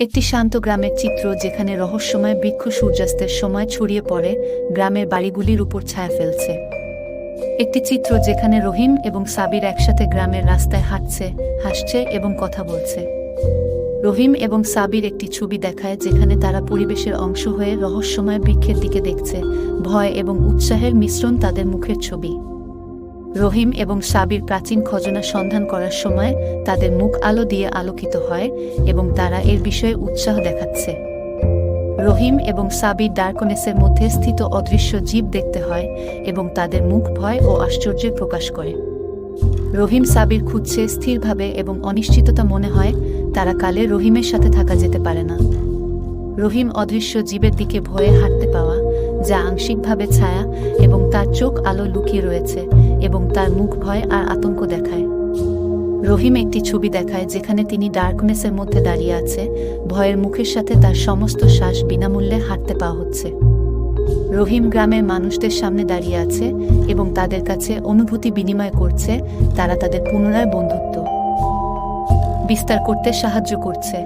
একটি শান্ত গ্রামের চিত্র যেখানে রহস্যময় বৃক্ষ সূর্যাস্তের সময় ছড়িয়ে পড়ে গ্রামের বাড়িগুলির উপর ছায়া ফেলছে। একটি চিত্র যেখানে রহিম এবং সাবির একসাথে গ্রামের রাস্তায় হাঁটছে, হাসছে এবং কথা বলছে। রহিম এবং সাবির একটি ছবি দেখায় যেখানে তারা পরিবেশের অংশ হয়ে রহস্যময় বৃক্ষের দিকে দেখছে, ভয় এবং উৎসাহের মিশ্রণ তাদের মুখের ছবি। রহিম এবং সাবির প্রাচীন খজনা সন্ধান করার সময় তাদের মুখ আলো দিয়ে আলোকিত হয় এবং তারা এর বিষয়ে উৎসাহ দেখাচ্ছে। রহিম এবং সাবির ডার্কনেসের মধ্যে স্থিত অদৃশ্য জীব দেখতে হয় এবং তাদের মুখ ভয় ও আশ্চর্যের প্রকাশ করে। রহিম সাবির খুঁজছে স্থিরভাবে এবং অনিশ্চিততা মনে হয় তারা কালে রহিমের সাথে থাকা যেতে পারে না। রহিম অদৃশ্য জীবের দিকে ভয়ে হাঁটতে পাওয়া, যা আংশিকভাবে ছায়া এবং তার চোখ আলো লুকিয়ে রয়েছে এবং তার মুখ ভয় আর আতঙ্ক দেখায়। রহিম একটি ছবি দেখায় যেখানে তিনি ডার্কনেসের মধ্যে দাঁড়িয়ে আছে, ভয়ের মুখের সাথে তার সমস্ত শ্বাস বিনামূল্যে হাঁটতে পাওয়া হচ্ছে। রহিম গ্রামের মানুষদের সামনে দাঁড়িয়ে আছে এবং তাদের কাছে অনুভূতি বিনিময় করছে, তারা তাদের পুনরায় বন্ধুত্ব বিস্তার করতে সাহায্য করছে।